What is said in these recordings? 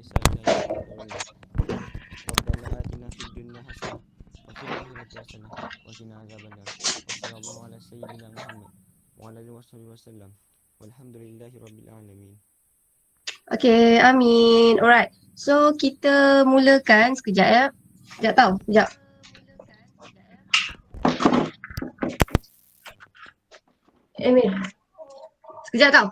بإحسان إلى يوم الدين. ربنا آتنا في الدنيا حسنة وفي الآخرة حسنة وقنا عذاب النار. وصلى الله على سيدنا محمد وعلى آله وصحبه وسلم والحمد لله رب العالمين. Okay, amin. Alright. So, kita mulakan sekejap ya. Sekejap tau, sekejap. Emil. Sekejap tau.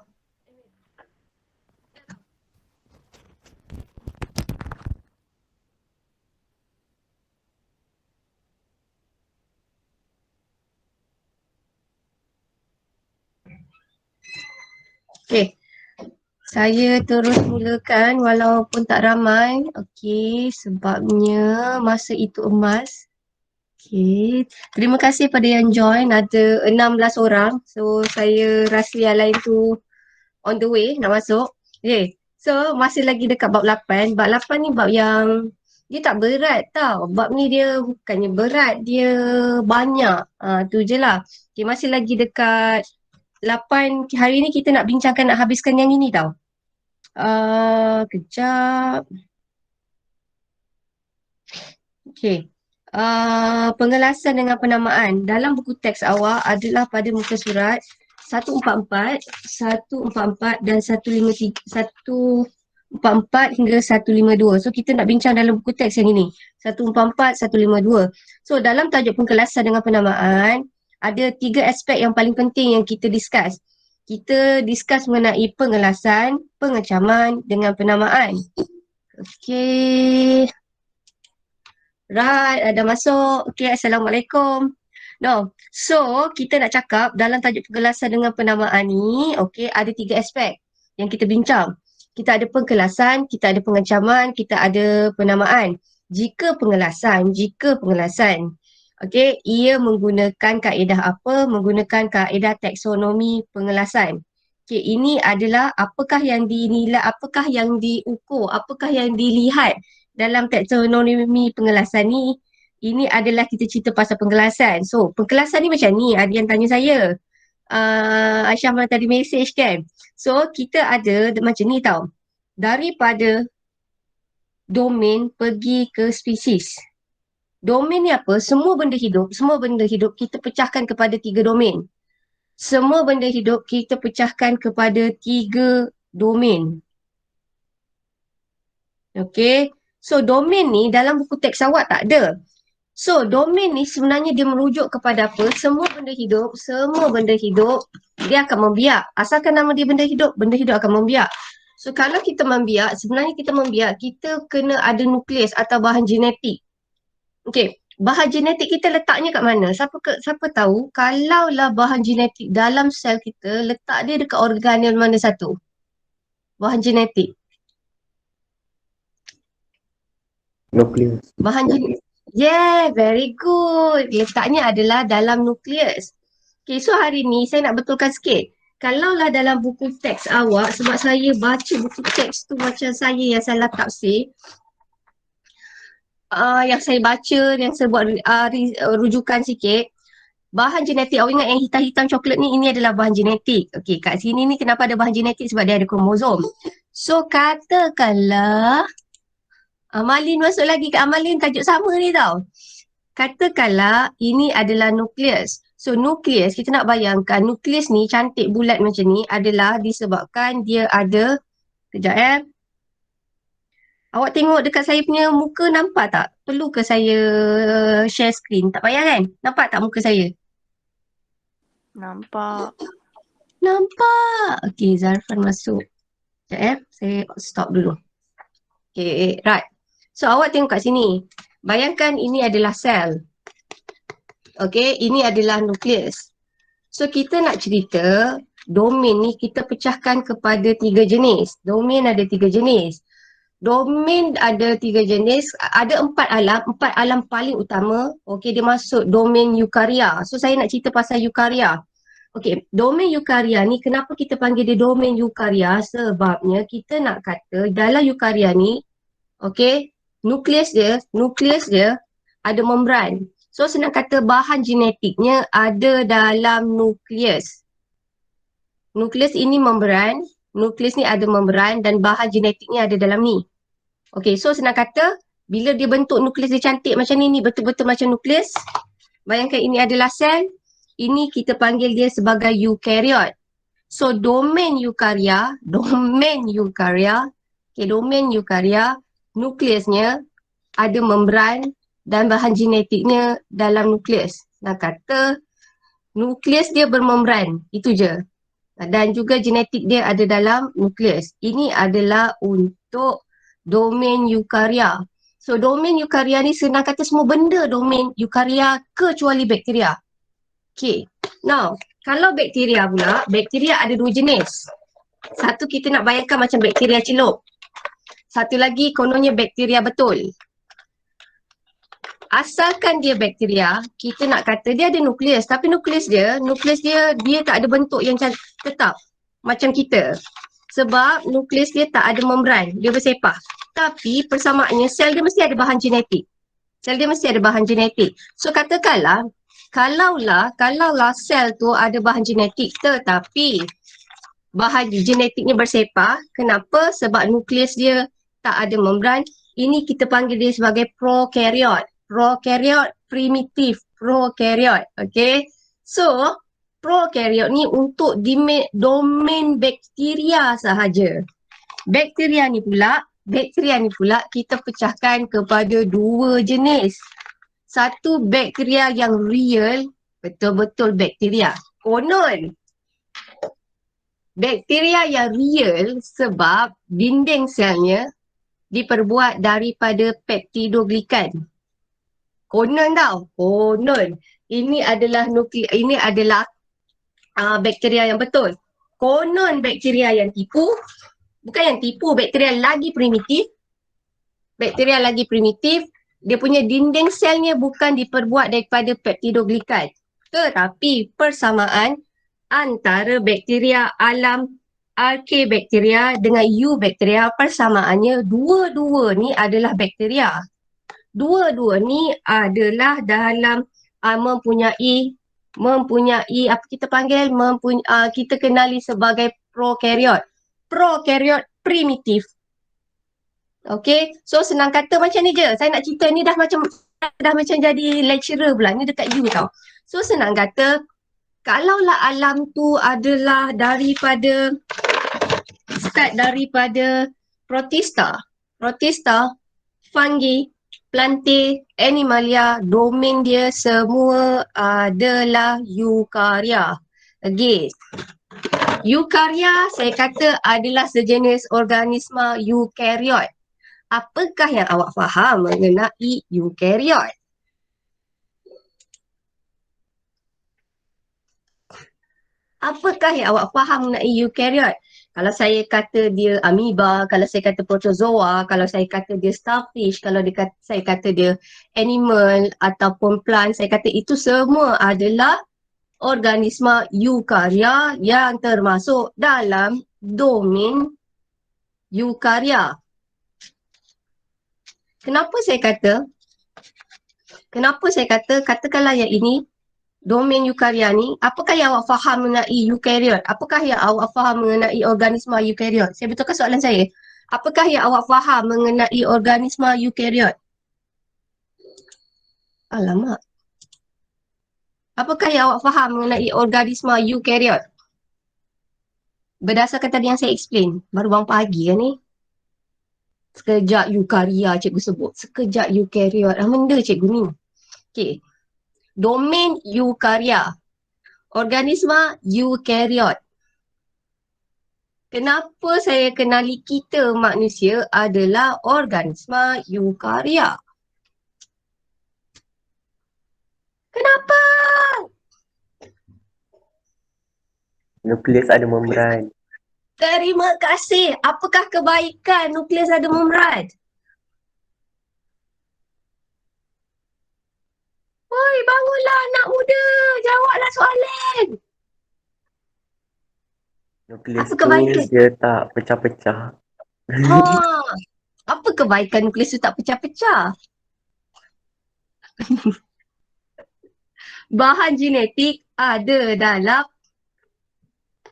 Okay. Saya terus mulakan walaupun tak ramai. Okay, sebabnya masa itu emas. Okay. Terima kasih pada yang join. Ada 16 orang. So, saya rasa yang lain tu on the way nak masuk. Okay. So, masih lagi dekat bab 8. Bab 8 ni bab yang dia tak berat tau. Bab ni dia bukannya berat. Dia banyak. Tu je lah. Okay, masih lagi dekat 8. Hari ni kita nak bincangkan, nak habiskan yang ini tau. Kejap. Okay. Pengelasan dengan penamaan. Dalam buku teks awak adalah pada muka surat 144, 144 dan 144 hingga 152. So kita nak bincang dalam buku teks yang ini. 144, 152. So dalam tajuk pengelasan dengan penamaan, ada 3 aspek yang paling penting yang kita discuss. Kita discuss mengenai pengelasan, pengecaman dengan penamaan. Okay. Right, ada masuk. Okay, Assalamualaikum. No, so kita nak cakap dalam tajuk pengelasan dengan penamaan ni, okay, ada 3 aspek yang kita bincang. Kita ada pengelasan, kita ada pengecaman, kita ada penamaan. Jika pengelasan, okay, ia menggunakan kaedah apa? Menggunakan kaedah taksonomi pengelasan. Okay, ini adalah apakah yang dinilai, apakah yang diukur, apakah yang dilihat dalam taksonomi pengelasan ni. Ini adalah kita cerita pasal pengelasan. So, pengelasan ni macam ni, ada yang tanya saya. Aisyah mana tadi message kan. So, kita ada macam ni tau. Daripada domain pergi ke spesies. Domain ni apa? Semua benda hidup kita pecahkan kepada 3 domain. Semua benda hidup kita pecahkan kepada 3 domain. Okay. So, domain ni dalam buku teks awak tak ada. So, domain ni sebenarnya dia merujuk kepada apa? Semua benda hidup dia akan membiak. Asalkan nama dia benda hidup akan membiak. So, kalau kita membiak, sebenarnya kita kena ada nukleus atau bahan genetik. Okay, bahan genetik kita letaknya kat mana? Siapa tahu, kalaulah bahan genetik dalam sel kita, letak dia dekat organel mana satu? Bahan genetik. Nukleus. Bahan genetik. Yeah, very good. Letaknya adalah dalam nukleus. Okay, so hari ni saya nak betulkan sikit. Kalaulah dalam buku teks awak, sebab saya baca buku teks tu macam saya yang salah tafsir. Yang saya baca, yang saya buat rujukan sikit. Bahan genetik, awak ingat yang hitam-hitam coklat ni, ini adalah bahan genetik. Okay, kat sini ni kenapa ada bahan genetik? Sebab dia ada kromosom. So, katakanlah Amalin masuk lagi ke Amalin, tajuk sama ni tau. Katakanlah ini adalah nukleus. So nukleus, kita nak bayangkan nukleus ni cantik bulat macam ni adalah disebabkan dia ada, kejap awak tengok dekat saya punya muka, nampak tak? Perlu ke saya share screen? Tak payah kan? Nampak tak muka saya? Nampak. Okay, Zarfan masuk. Sekejap saya stop dulu. Okay, right. So, awak tengok kat sini. Bayangkan ini adalah sel. Okay, ini adalah nukleus. So, kita nak cerita domain ni kita pecahkan kepada 3 jenis. Domain ada 3 jenis. Ada 4 alam. 4 alam paling utama. Okay, dia masuk domain eukarya. So, saya nak cerita pasal eukarya. Okay, domain eukarya ni kenapa kita panggil dia domain eukarya? Sebabnya kita nak kata dalam eukarya ni, okay, nukleus dia ada membran. So senang kata bahan genetiknya ada dalam nukleus. Nukleus ini membran, nukleus ni ada membran dan bahan genetiknya ada dalam ni. Okay, so senang kata, bila dia bentuk nukleus dia cantik macam ni betul-betul macam nukleus. Bayangkan ini adalah sel. Ini kita panggil dia sebagai eukariot. So, domain eukarya, nukleusnya ada membran dan bahan genetiknya dalam nukleus. Senang kata, nukleus dia bermembran. Itu je. Dan juga genetik dia ada dalam nukleus. Ini adalah untuk domain eukarya. So, domain eukarya ni senang kata semua benda domain eukarya kecuali bakteria. Okay. Now, kalau bakteria pula, bakteria ada dua jenis. Satu kita nak bayangkan macam bakteria celup. Satu lagi kononnya bakteria betul. Asalkan dia bakteria, kita nak kata dia ada nukleus. Tapi nukleus dia tak ada bentuk yang tetap macam kita. Sebab nukleus dia tak ada membran, dia bersepah. Tapi persamaannya sel dia mesti ada bahan genetik. So katakanlah, kalaulah sel tu ada bahan genetik tetapi bahan genetiknya bersepah. Kenapa? Sebab nukleus dia tak ada membran. Ini kita panggil dia sebagai prokaryote. Prokaryote primitif. Prokaryote. Okay. So, prokaryote ni untuk domain bakteria sahaja. Bakteria ni pula kita pecahkan kepada dua jenis. Satu bakteria yang real, betul-betul bakteria. Konon. Bakteria yang real sebab dinding selnya diperbuat daripada peptidoglikan. Konon tau. Konon. Ini adalah bakteria yang betul. Konon bakteria yang tipu. Bukan yang tipu, bakteria lagi primitif. Dia punya dinding selnya bukan diperbuat daripada peptidoglikan. Tetapi persamaan antara bakteria alam Archaebacteria dengan Eubacteria, persamaannya dua-dua ni adalah bakteria. Dua-dua ni adalah dalam mempunyai apa kita panggil, kita kenali sebagai prokaryote. Prokaryote primitif. Okay, so senang kata macam ni je. Saya nak cerita ni dah macam jadi lecturer pula. Ni dekat you tau. So senang kata, kalaulah alam tu adalah start daripada protista, fungi, plantae, animalia, domain dia semua adalah eukarya. Again, eukarya saya kata adalah sejenis organisma eukariot. Apakah yang awak faham mengenai eukariot? Apakah yang awak faham mengenai eukariot? Kalau saya kata dia amoeba, kalau saya kata protozoa, kalau saya kata dia starfish, kalau saya kata dia animal ataupun plant, saya kata itu semua adalah organisma eukarya yang termasuk dalam domain eukarya. Kenapa saya kata, katakanlah yang ini domain eukarya ni, apakah yang awak faham mengenai eukariot? Apakah yang awak faham mengenai organisma eukariot? Saya betulkan soalan saya. Apakah yang awak faham mengenai organisma eukariot? Alamak. Apakah yang awak faham mengenai organisma eukariot? Berdasarkan tadi yang saya explain, baru bang pagi kan ni? Sekejap eukarya cikgu sebut. Sekejap eukariot. Benda cikgu ni. Okay. Domain eukarya. Organisma eukariot. Kenapa saya kenali kita manusia adalah organisma eukarya? Kenapa? Nukleus ada membran. Terima kasih. Apakah kebaikan nukleus ada membran? Oi, bangunlah anak muda. Jawablah soalan. Nukleus Apa tu kebaikan? dia tak pecah-pecah. Apa kebaikan nukleus tu tak pecah-pecah? Bahan genetik ada dalam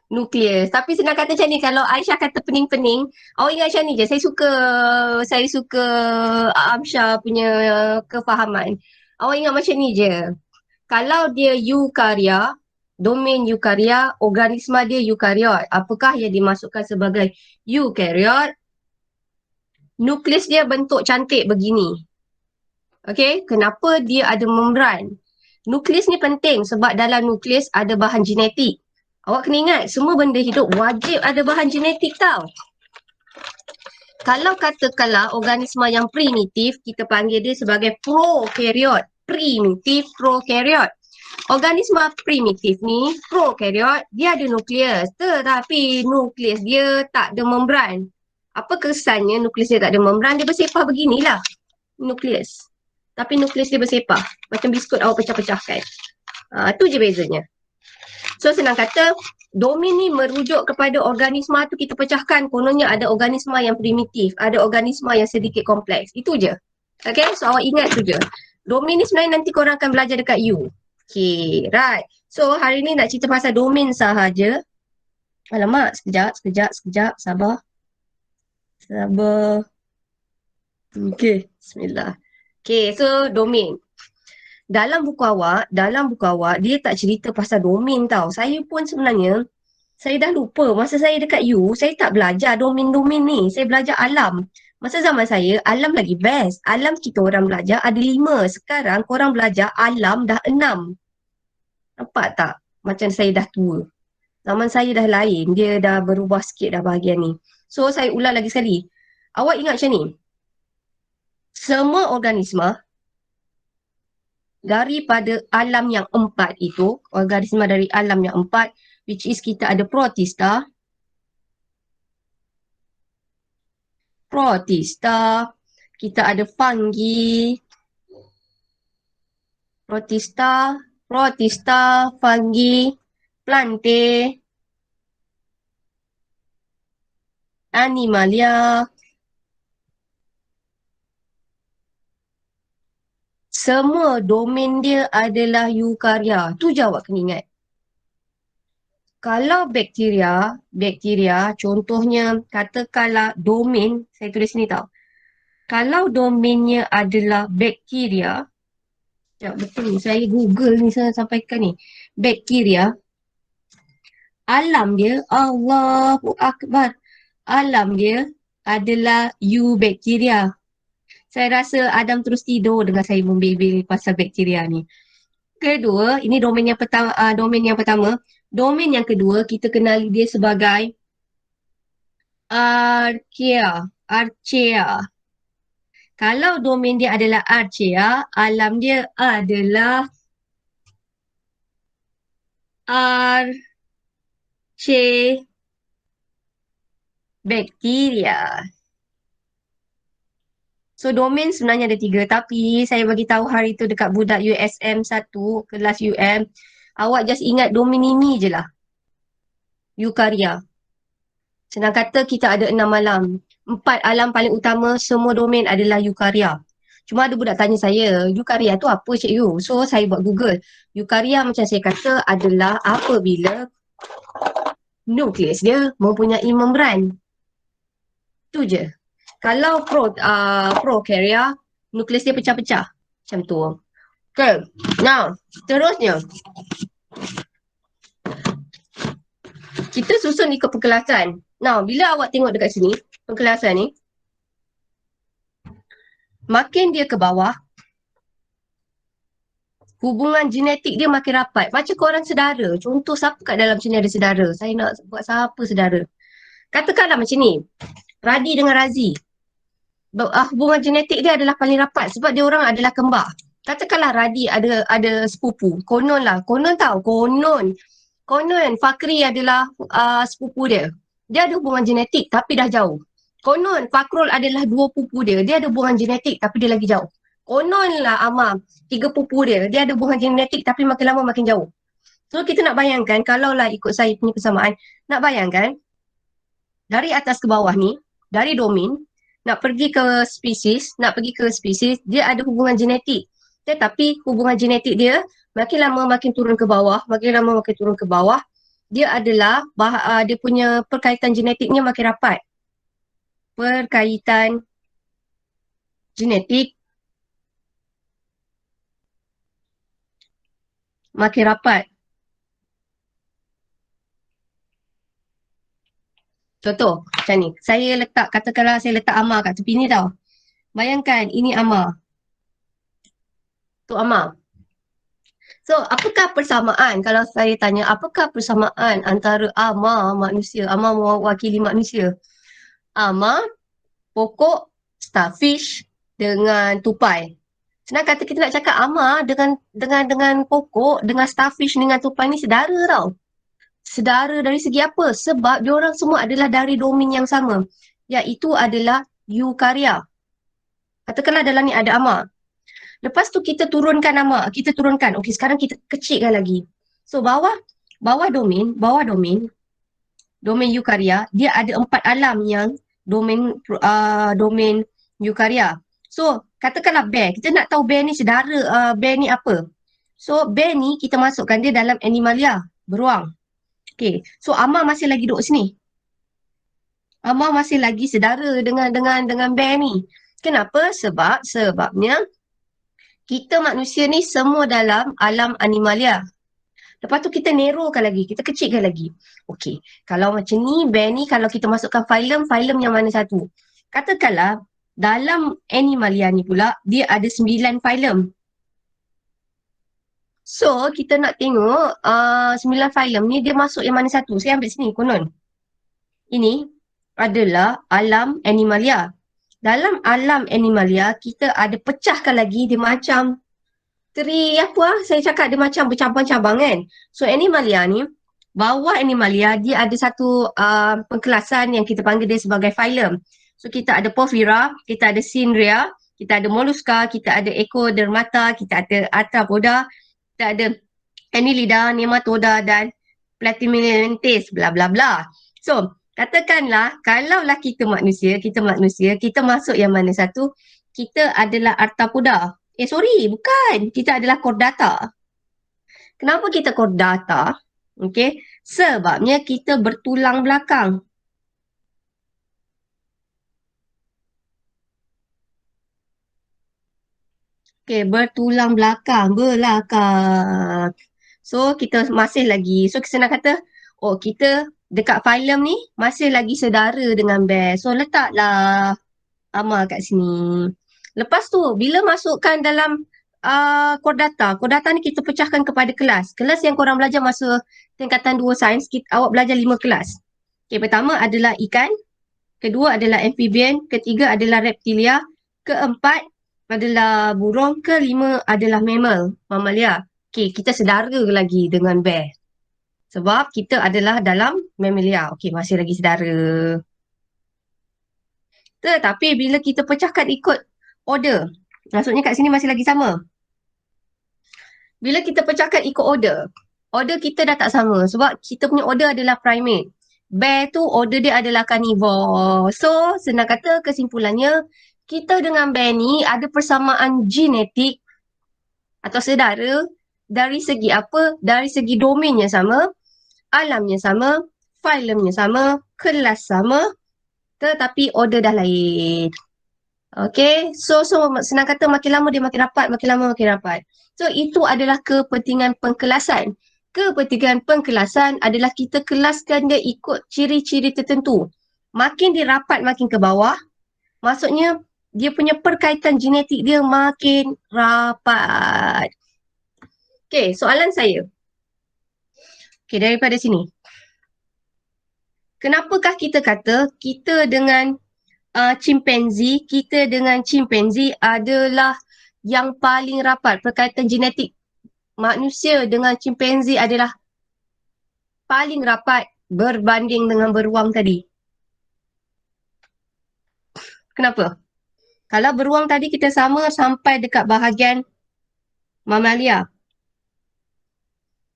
Nukleus. Tapi senang kata macam ni, kalau Aisyah kata pening-pening, awak ingat macam ni je. Saya suka Amsyah punya kefahaman. Awak ingat macam ni je. Kalau dia eukarya, domain eukarya, organisma dia eukariot. Apakah yang dimasukkan sebagai eukariot? Nukleus dia bentuk cantik begini. Okey, kenapa dia ada membran? Nukleus ni penting sebab dalam nukleus ada bahan genetik. Awak kena ingat, semua benda hidup wajib ada bahan genetik tau. Kalau katakanlah organisma yang primitif, kita panggil dia sebagai prokariot. Primitif prokariot. Organisma primitif ni, prokariot, dia ada nukleus. Tetapi nukleus dia tak ada membran. Apa kesannya nukleus dia tak ada membran? Dia bersepah beginilah. Nukleus. Tapi nukleus dia bersepah. Macam biskut awak pecah-pecahkan. Tu je bezanya. So senang kata, domain ni merujuk kepada organisma tu kita pecahkan. Kononnya ada organisma yang primitif, ada organisma yang sedikit kompleks. Itu je. Okay, so awak ingat tu je. Domain ni sebenarnya nanti korang akan belajar dekat U. Okay, right. So hari ni nak cerita pasal domain sahaja. Alamak, sekejap. Sabar. Okay, bismillah. Okay, so domain. Dalam buku awak, dia tak cerita pasal domain tau. Saya pun sebenarnya, saya dah lupa. Masa saya dekat U, saya tak belajar domain-domain ni. Saya belajar alam. Masa zaman saya, alam lagi best. Alam kita orang belajar ada 5. Sekarang korang belajar alam dah 6. Nampak tak? Macam saya dah tua. Zaman saya dah lain. Dia dah berubah sikit dah bahagian ni. So, saya ulang lagi sekali. Awak ingat macam ni. Semua organisma daripada alam yang 4 itu, organisma dari alam yang 4, which is kita ada protista, kita ada fungi, protista, fungi, plante, animalia. Semua domain dia adalah eukarya. Tu je awak kena ingat. Kalau bakteria, contohnya katakanlah domain, saya tulis ni tau. Kalau domainnya adalah bakteria, betul ni, saya Google ni, saya sampaikan ni. Bakteria, alam dia, Allahu Akbar, alam dia adalah eubacteria. Saya rasa Adam terus tidur dengan saya membebel pasal bakteria ni. Kedua, ini domain yang pertama. Domain yang kedua, kita kenali dia sebagai archaea. Kalau domain dia adalah archaea, alam dia adalah archaebacteria. So domain sebenarnya ada 3, tapi saya bagi tahu hari tu dekat budak USM 1, kelas UM, awak just ingat domain ini je lah. Eukarya. Senang kata kita ada 6 alam. 4 alam paling utama, semua domain adalah eukarya. Cuma ada budak tanya saya, eukarya tu apa cikgu? So saya buat Google. Eukarya macam saya kata adalah apabila nukleus dia mempunyai membran. Tu je. Kalau prokarya, nukleus dia pecah-pecah. Macam tu. Okay. Now, terusnya. Kita susun ikut perkelasan. Now, bila awak tengok dekat sini, perkelasan ni, makin dia ke bawah, hubungan genetik dia makin rapat. Macam korang sedara. Contoh, siapa kat dalam sini ada sedara? Saya nak buat siapa sedara? Katakanlah macam ni. Radi dengan Razi. Hubungan genetik dia adalah paling rapat sebab dia orang adalah kembar. Katakanlah Radi ada sepupu. Konon Fakri adalah sepupu dia. Dia ada hubungan genetik tapi dah jauh. Konon Fakrul adalah 2 pupu dia. Dia ada hubungan genetik tapi dia lagi jauh. Kononlah Amar 3 pupu dia. Dia ada hubungan genetik tapi makin lama makin jauh. So kita nak bayangkan, kalaulah ikut saya punya persamaan, nak bayangkan dari atas ke bawah ni, dari domain, nak pergi ke spesies, dia ada hubungan genetik. Tetapi hubungan genetik dia makin lama makin turun ke bawah, dia adalah dia punya perkaitan genetiknya makin rapat. Perkaitan genetik makin rapat. Contoh, macam ni. Katakanlah saya letak Amar kat tepi ni tau. Bayangkan, ini Amar. Tu Amar. So, apakah persamaan? Kalau saya tanya, apakah persamaan antara Amar manusia? Amar mewakili manusia. Amar, pokok, starfish dengan tupai. Senang kata kita nak cakap Amar dengan pokok, dengan starfish, dengan tupai ni sedara tau. Sedara dari segi apa? Sebab diorang semua adalah dari domain yang sama. Iaitu adalah eukarya. Katakanlah dalam ni ada Amar. Lepas tu kita turunkan Amar. Kita turunkan. Okey, sekarang kita kecilkan lagi. So bawah domain eukarya, dia ada 4 alam yang domain eukarya. So katakanlah bear. Kita nak tahu bear ni sedara, bear ni apa? So bear ni kita masukkan dia dalam animalia, beruang. Okay, so Amar masih lagi duduk sini. Amar masih lagi sedara dengan bear ni. Kenapa? Sebabnya kita manusia ni semua dalam alam animalia. Lepas tu kita narrowkan lagi, kita kecilkan lagi. Okey, kalau macam ni, bear ni kalau kita masukkan filem yang mana satu? Katakanlah dalam animalia ni pula dia ada 9 filem. So, kita nak tengok 9 filem ni dia masuk yang mana satu. Saya ambil sini konon. Ini adalah alam animalia. Dalam alam animalia, kita ada pecahkan lagi dia macam saya cakap dia macam bercabang-cabang kan. So, animalia ni, bawah animalia dia ada satu pengkelasan yang kita panggil dia sebagai filem. So, kita ada Porphyra, kita ada Cynria, kita ada Mollusca, kita ada Echodermata, kita ada Arthropoda, kita ada Annelida, Nematoda dan Platymelanthes, bla bla bla. So, katakanlah kalaulah kita manusia, kita masuk yang mana satu? Kita adalah Arthropoda. Bukan. Kita adalah Chordata. Kenapa kita Chordata? Okey, sebabnya kita bertulang belakang. Okey, bertulang belakang. So, kita masih lagi. So, kita nak kata, kita dekat filem ni masih lagi sedara dengan bear. So, letaklah Amar kat sini. Lepas tu, bila masukkan dalam Chordata ni kita pecahkan kepada kelas. Kelas yang korang belajar masa tingkatan 2 sains, awak belajar 5 kelas. Okey, pertama adalah ikan. Kedua adalah amphibian. Ketiga adalah reptilia. Keempat adalah burung. Kelima adalah mamalia. Okey, kita sedara lagi dengan bear. Sebab kita adalah dalam mamalia. Okey, masih lagi sedara. Tetapi bila kita pecahkan ikut order, maksudnya kat sini masih lagi sama. Bila kita pecahkan ikut order kita dah tak sama sebab kita punya order adalah primate. Bear tu order dia adalah carnivore. So, senang kata kesimpulannya, kita dengan bear ni ada persamaan genetik atau sedara dari segi apa? Dari segi domainnya sama, alamnya sama, filemnya sama, kelas sama, tetapi order dah lain. Okay, so senang kata makin lama dia makin rapat, makin lama makin rapat. So, itu adalah kepentingan pengkelasan. Kepentingan pengkelasan adalah kita kelaskan dia ikut ciri-ciri tertentu. Makin dia rapat makin ke bawah, maksudnya dia punya perkaitan genetik dia makin rapat. Okay, soalan saya. Okay, daripada sini. Kenapakah kita kata kita dengan chimpanzee adalah yang paling rapat? Perkaitan genetik manusia dengan chimpanzee adalah paling rapat berbanding dengan beruang tadi. Kenapa? Kalau beruang tadi kita sama sampai dekat bahagian mamalia.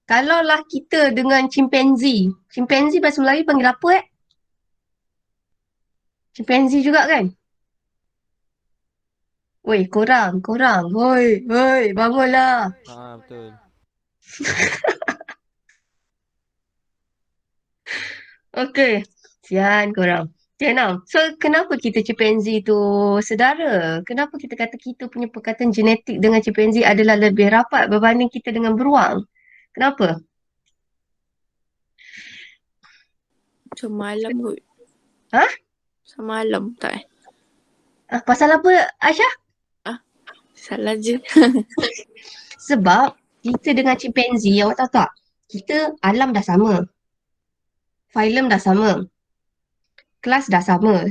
Kalaulah kita dengan chimpanzee bahasa Melayu panggil apa Chimpanzee juga kan? Woi, korang. Woi, bangunlah. Betul. Okey. Sian korang. Okay, now. So, kenapa kita chimpanzee tu sedara? Kenapa kita kata kita punya perkataan genetik dengan chimpanzee adalah lebih rapat berbanding kita dengan beruang? Kenapa? Semalam kot. Ha? Semalam tak eh? Pasal apa, Aisyah? Salah je. Sebab kita dengan chimpanzee, awak tahu tak? Kita alam dah sama. Phylum dah sama. Kelas dah sama.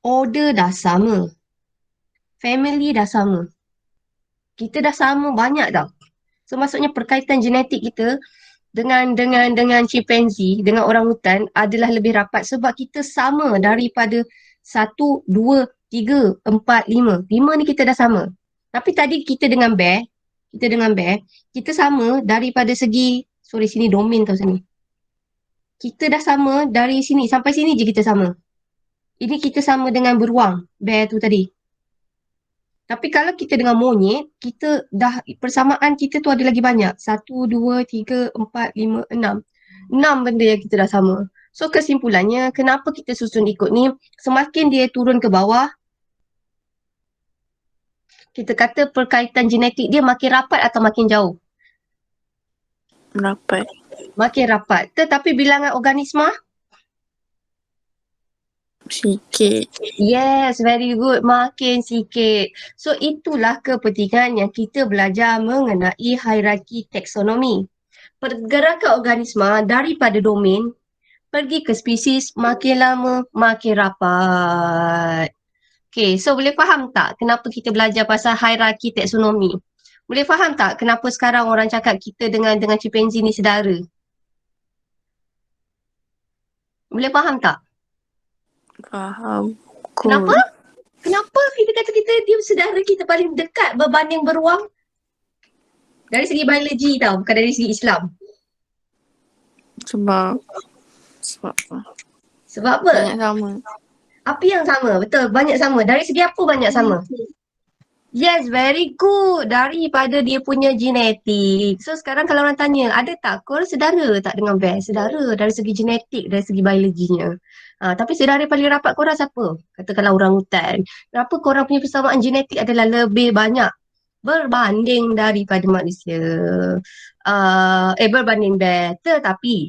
Order dah sama. Family dah sama. Kita dah sama banyak tau. So maksudnya perkaitan genetik kita dengan chimpanzee, dengan orangutan adalah lebih rapat sebab kita sama daripada 1, 2, 3, 4, 5. 5 ni kita dah sama. Tapi tadi kita dengan bear, kita sama daripada segi, sorry sini domain tau sini. Kita dah sama dari sini, sampai sini je kita sama. Ini kita sama dengan beruang, bear tu tadi. Tapi kalau kita dengan monyet, kita dah, persamaan kita tu ada lagi banyak. 1, 2, 3, 4, 5, 6. 6 benda yang kita dah sama. So kesimpulannya, kenapa kita susun ikut ni, semakin dia turun ke bawah, kita kata perkaitan genetik dia makin rapat atau makin jauh? Rapat. Makin rapat. Tetapi bilangan organisma? Sikit. Yes, very good. Makin sikit. So itulah kepentingan yang kita belajar mengenai hierarki taksonomi. Pergerakan organisma daripada domain pergi ke spesies makin lama makin rapat. Okay, so boleh faham tak kenapa kita belajar pasal hierarki taksonomi? Boleh faham tak kenapa sekarang orang cakap kita dengan chimpanzee ni sedara? Boleh faham tak? Faham. Kenapa? Kenapa kita kata dia saudara kita paling dekat berbanding beruang? Dari segi biologi tau, bukan dari segi Islam. Sebab apa? Sebab apa? Banyak sama. Apa yang sama? Betul, banyak sama. Dari segi apa banyak sama? Yes, very good. Daripada dia punya genetik. So sekarang kalau orang tanya, ada tak korang sedara tak dengan bear? Sedara dari segi genetik, dari segi biologinya. Tapi saudara paling rapat korang siapa? Katakanlah orangutan. Kenapa korang punya persamaan genetik adalah lebih banyak berbanding daripada manusia? Berbanding bear. Tetapi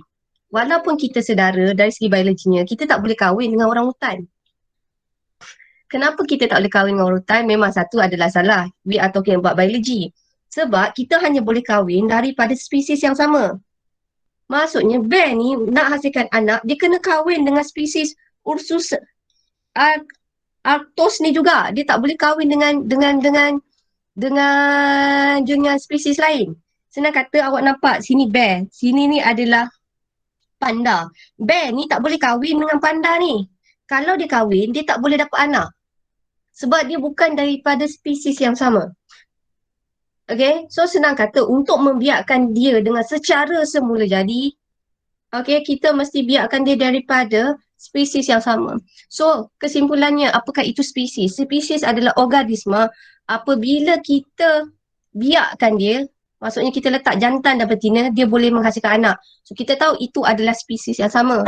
walaupun kita sedara dari segi biologinya, kita tak boleh kahwin dengan orangutan. Kenapa kita tak boleh kahwin dengan orangutan? Memang satu adalah salah. We are talking about biology. Sebab kita hanya boleh kahwin daripada spesies yang sama. Maksudnya bear ni nak hasilkan anak, dia kena kahwin dengan spesies Ursus arctos ni juga. Dia tak boleh kahwin dengan spesies lain. Senang kata awak nampak sini bear, sini ni adalah panda. Bear ni tak boleh kahwin dengan panda ni. Kalau dia kahwin, dia tak boleh dapat anak. Sebab dia bukan daripada spesies yang sama. Okay, so senang kata untuk membiarkan dia dengan secara semula jadi, okay, kita mesti biarkan dia daripada spesies yang sama. So, kesimpulannya apakah itu spesies? Spesies adalah organisma apabila kita biarkan dia, maksudnya kita letak jantan dan betina, dia boleh menghasilkan anak. So, kita tahu itu adalah spesies yang sama.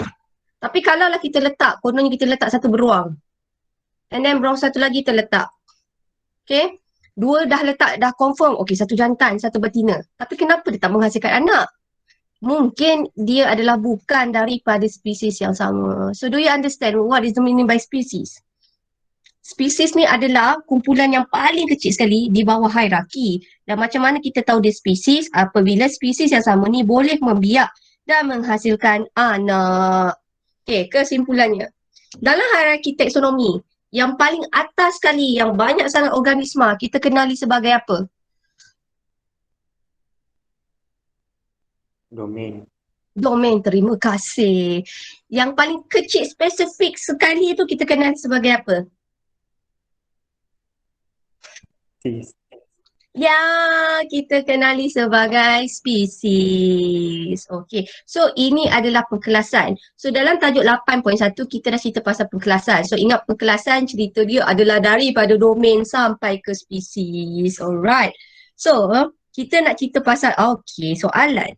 Tapi kalaulah kita letak, kononnya kita letak satu beruang. And then beruang satu lagi kita letak. Okay? Dua dah letak, dah confirm. Okay, satu jantan, satu betina. Tapi kenapa dia tak menghasilkan anak? Mungkin dia adalah bukan daripada spesies yang sama. So, do you understand what is the meaning by species? Spesies ni adalah kumpulan yang paling kecil sekali di bawah hierarki. Dan macam mana kita tahu dia spesies? Apabila spesies yang sama ni boleh membiak dan menghasilkan anak. Okay, kesimpulannya. Dalam hierarki taksonomi, yang paling atas sekali, yang banyak sangat organisma, kita kenali sebagai apa? Domain. Domain, terima kasih. Yang paling kecil, spesifik sekali itu kita kenali sebagai apa? Sis. Ya, kita kenali sebagai spesies. Okey. So, ini adalah pengkelasan. So, dalam tajuk 8.1 kita dah cerita pasal pengkelasan. So, ingat pengkelasan cerita dia adalah daripada domain sampai ke spesies. Alright. So, kita nak cerita pasal, okey, soalan.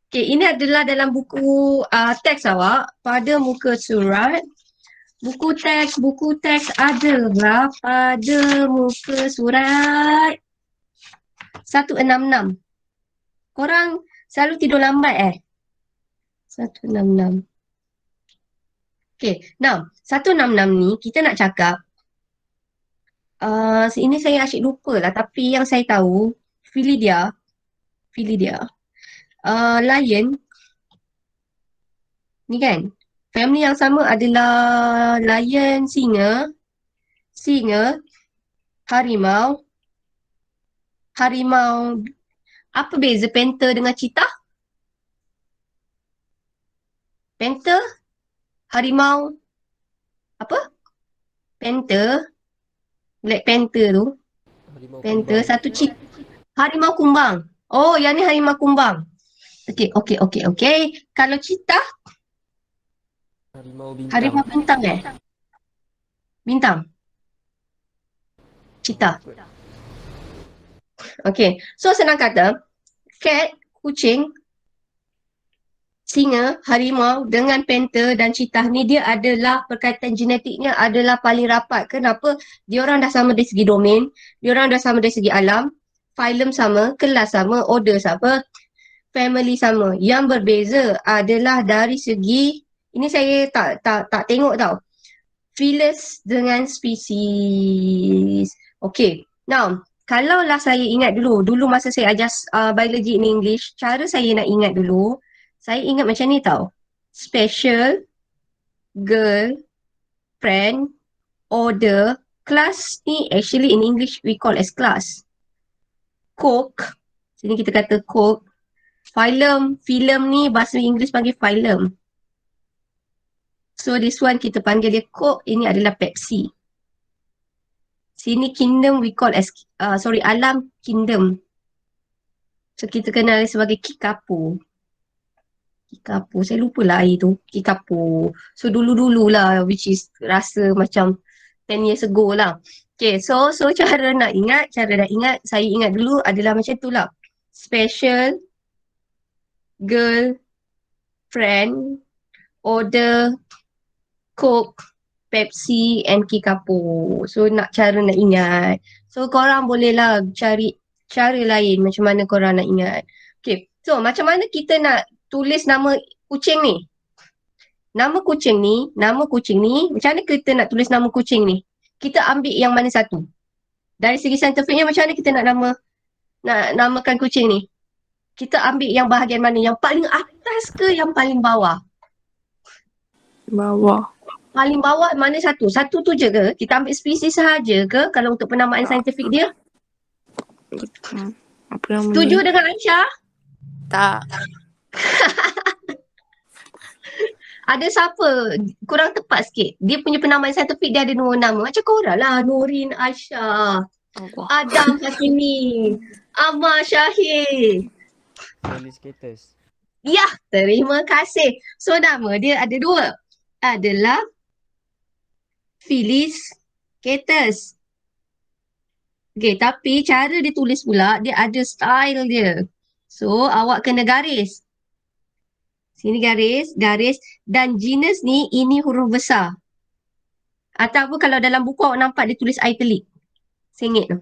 Okay, ini adalah dalam buku teks awak pada muka surat. Buku teks adalah pada muka surat 166. Korang selalu tidur lambat 166. Okay, now 166 ni kita nak cakap ini saya asyik lupa lah, tapi yang saya tahu Filidia lion ni kan, family yang sama adalah lion, singa, harimau. Apa beza panther dengan cheetah? Panther, harimau, apa? Panther, Black Panther tu. Harimau Panther, kumbang. satu harimau kumbang. Oh, yang ni harimau kumbang. Okay. Kalau cheetah, Harimau bintang. harimau bintang Bintang. Cheetah. Okay. So, senang kata, cat, kucing, singa, harimau dengan panther dan cheetah ni dia adalah perkaitan genetiknya adalah paling rapat. Kenapa? Diorang dah sama dari segi domain, diorang dah sama dari segi alam, phylum sama, kelas sama, order sama, family sama. Yang berbeza adalah dari segi, ini saya tak tengok tau, Felis dengan spesies. Okay, now kalaulah saya ingat dulu masa saya ajar biology in English, cara saya nak ingat dulu, saya ingat macam ni tau. Special, girl, friend, order, class ni actually in English we call as class. Coke, sini kita kata coke. Film ni bahasa Inggeris panggil phylum. So this one kita panggil dia Coke, ini adalah Pepsi. Sini kingdom we call as, alam kingdom. So kita kenal sebagai Kikapo. Saya lupa lah air tu, Kikapo. So dulu-dulu lah, which is rasa macam 10 years ago lah. Okay, so cara nak ingat, saya ingat dulu adalah macam tu lah. Special, girl, friend, order, Coke, Pepsi and Kikapo. So cara nak ingat. So korang bolehlah cari cara lain macam mana korang nak ingat. Okay, so macam mana kita nak tulis nama kucing ni? Nama kucing ni, macam mana kita nak tulis nama kucing ni? Kita ambil yang mana satu? Dari segi saintifiknya macam mana kita nak namakan kucing ni? Kita ambil yang bahagian mana? Yang paling atas ke yang paling bawah? Bawah. Paling bawah mana satu? Satu tu je ke? Kita ambil spesies sahaja ke kalau untuk penamaan saintifik dia? Apa nama Setuju ni? dengan Aisyah? Tak. Ada siapa kurang tepat sikit? Dia punya penamaan saintifik dia ada dua nama. Macam korang lah. Nurin, Aisyah, Allah. Adam, Hakimi, Amar, Syahir. Felis catus. Ya, terima kasih. So nama dia ada dua. Adalah Felis catus. Okay, tapi cara dia tulis pula, dia ada style dia. So, awak kena garis. Sini garis. Dan genus ni, ini huruf besar. Ataupun kalau dalam buku awak nampak dia tulis italic. Sengit tu.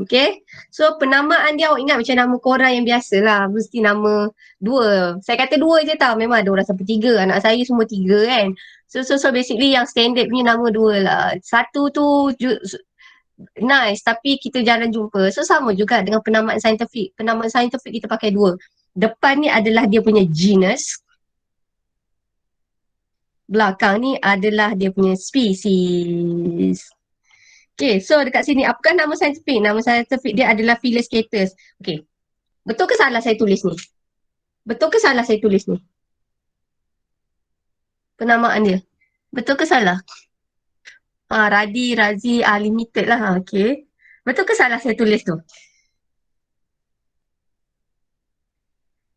Okay. So, penamaan dia awak ingat macam nama korang yang biasa lah. Mesti nama dua. Saya kata dua je tau. Memang ada orang sampai tiga. Anak saya semua tiga kan. So basically yang standard punya nama dua lah. Satu tu nice tapi kita jarang jumpa. So sama juga dengan penamaan saintifik. Penamaan saintifik kita pakai dua. Depan ni adalah dia punya genus. Belakang ni adalah dia punya spesies. Okay, so dekat sini apakah nama saintifik? Nama saintifik dia adalah Felis catus. Okay, betul ke salah saya tulis ni? Penamaan dia. Betul ke salah? Razi, limited lah. Okay. Betul ke salah saya tulis tu?